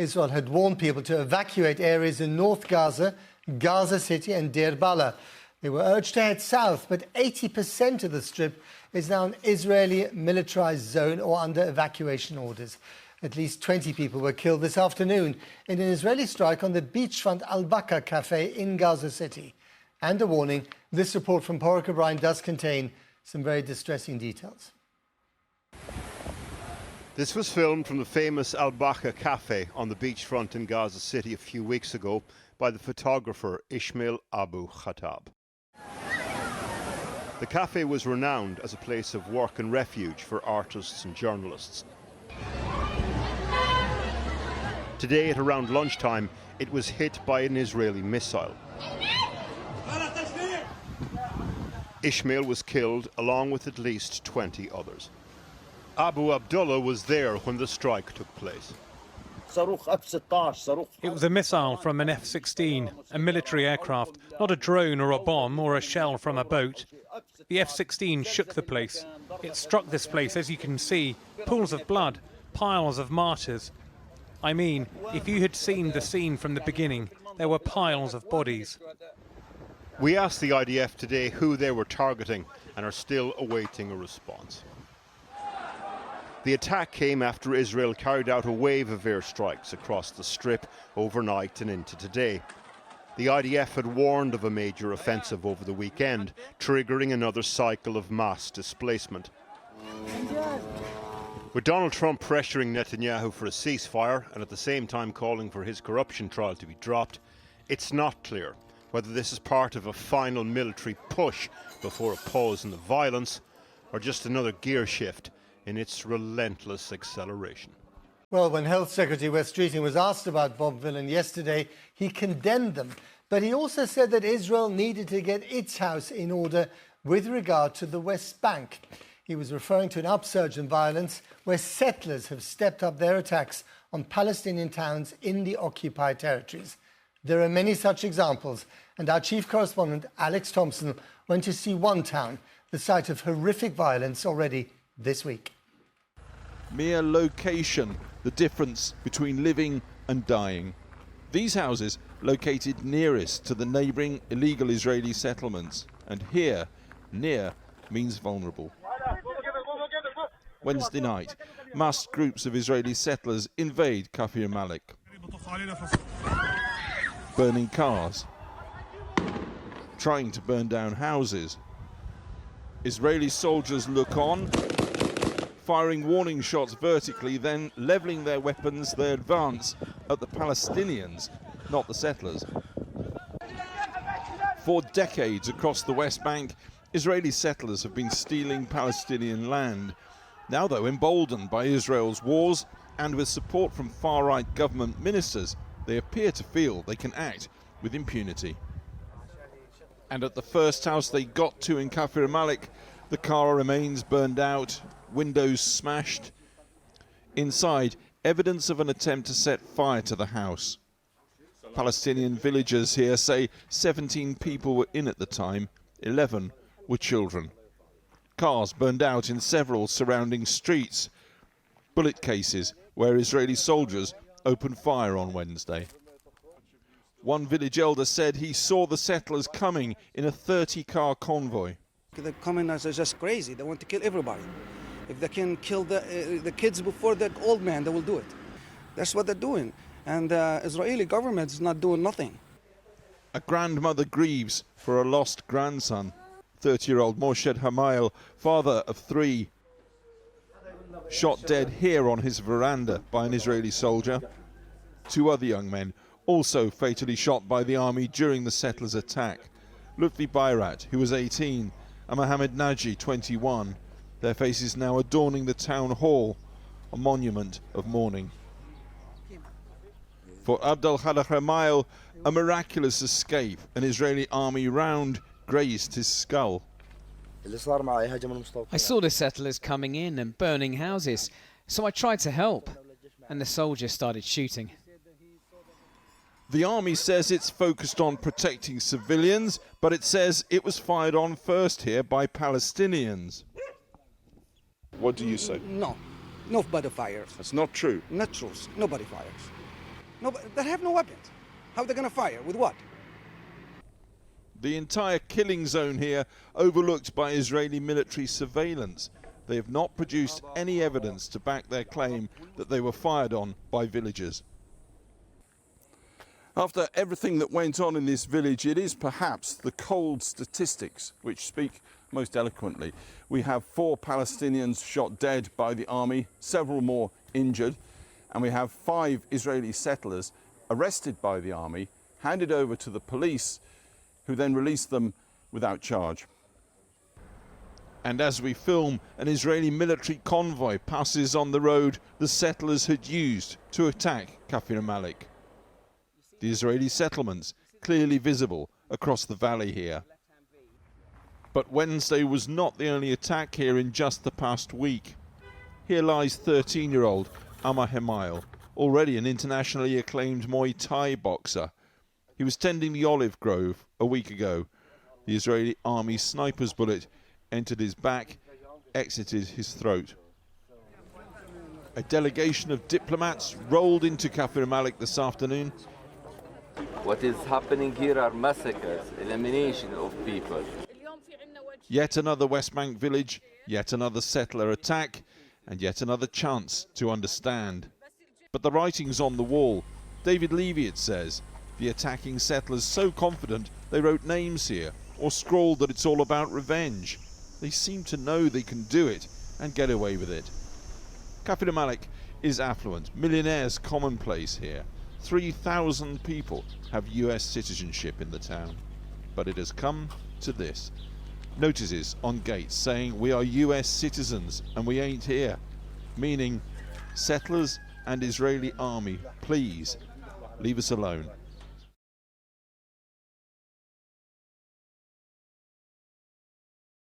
Israel had warned people to evacuate areas in North Gaza, Gaza City and Deir. They were urged to head south, but 80% of the strip is now an Israeli-militarized zone or under evacuation orders. At least 20 people were killed this afternoon in an Israeli strike on the beachfront Al-Baqa Cafe in Gaza City. And a warning, this report from Porrick O'Brien does contain some very distressing details. This was filmed from the famous Al-Baqa Cafe on the beachfront in Gaza City a few weeks ago by the photographer Ismail Abu Khattab. The cafe was renowned as a place of work and refuge for artists and journalists. Today at around lunchtime, it was hit by an Israeli missile. Ismail was killed along with at least 20 others. Abu Abdullah was there when the strike took place. It was a missile from an F-16, a military aircraft, not a drone or a bomb or a shell from a boat. The F-16 shook the place. It struck this place, as you can see, pools of blood, piles of martyrs. I mean, if you had seen the scene from the beginning, there were piles of bodies. We asked the IDF today who they were targeting and are still awaiting a response. The attack came after Israel carried out a wave of airstrikes across the strip overnight and into today. The IDF had warned of a major offensive over the weekend, triggering another cycle of mass displacement. With Donald Trump pressuring Netanyahu for a ceasefire and at the same time calling for his corruption trial to be dropped, it's not clear whether this is part of a final military push before a pause in the violence or just another gear shift in its relentless acceleration. Well, when Health Secretary Wes Streeting was asked about bomb villain yesterday, he condemned them. But he also said that Israel needed to get its house in order with regard to the West Bank. He was referring to an upsurge in violence where settlers have stepped up their attacks on Palestinian towns in the occupied territories. There are many such examples, and our chief correspondent, Alex Thompson, went to see one town, the site of horrific violence already this week. Mere location, the difference between living and dying. These houses located nearest to the neighbouring illegal Israeli settlements, and here, near, means vulnerable. Wednesday night, massed groups of Israeli settlers invade Kafir Malik, burning cars, trying to burn down houses. Israeli soldiers look on, firing warning shots vertically, then levelling their weapons, they advance at the Palestinians, not the settlers. For decades across the West Bank, Israeli settlers have been stealing Palestinian land. Now, though, emboldened by Israel's wars and with support from far-right government ministers, they appear to feel they can act with impunity. And at the first house they got to in Kafir Malik, the car remains burned out, windows smashed. Inside, evidence of an attempt to set fire to the house. Palestinian villagers here say 17 people were in at the time, 11 were children. Cars burned out in several surrounding streets. Bullet cases where Israeli soldiers opened fire on Wednesday. One village elder said he saw the settlers coming in a 30-car convoy. The communists are just crazy. They want to kill everybody. If they can kill the kids before the old man, they will do it. That's what they're doing. And the Israeli government is not doing nothing. A grandmother grieves for a lost grandson. 30-year-old Moshed Hamayel, father of 3, shot dead here on his veranda by an Israeli soldier. 2 other young men also fatally shot by the army during the settlers' attack. Lutfi Bayrat, who was 18, and Mohammed Naji, 21. Their faces now adorning the town hall, a monument of mourning. For Abdel Khaled Hamayel, a miraculous escape. An Israeli army round grazed his skull. I saw the settlers coming in and burning houses, so I tried to help, and the soldiers started shooting. The army says it's focused on protecting civilians, but it says it was fired on first here by Palestinians. What do you say? No, nobody fires. That's not true. Not true. Nobody fires. No, but they have no weapons. How are they going to fire? With what? The entire killing zone here overlooked by Israeli military surveillance. They have not produced any evidence to back their claim that they were fired on by villagers. After everything that went on in this village, it is perhaps the cold statistics which speak most eloquently. We have 4 Palestinians shot dead by the army, several more injured, and we have 5 Israeli settlers arrested by the army, handed over to the police, who then released them without charge. And as we film, an Israeli military convoy passes on the road the settlers had used to attack Kafir Malik. The Israeli settlements clearly visible across the valley here. But Wednesday was not the only attack here in just the past week. Here lies 13-year-old Amar Hemail, already an internationally acclaimed Muay Thai boxer. He was tending the olive grove a week ago. The Israeli army sniper's bullet entered his back, exited his throat. A delegation of diplomats rolled into Kafir Malik this afternoon. What is happening here are massacres, elimination of people. Yet another West Bank village, yet another settler attack, and yet another chance to understand. But the writing's on the wall. David Levy, it says, the attacking settlers so confident they wrote names here, or scrawled that it's all about revenge. They seem to know they can do it and get away with it. Kafir Malik is affluent, millionaires commonplace here. 3,000 people have US citizenship in the town. But it has come to this. Notices on gates saying we are US citizens and we ain't here. Meaning, settlers and Israeli army, please leave us alone.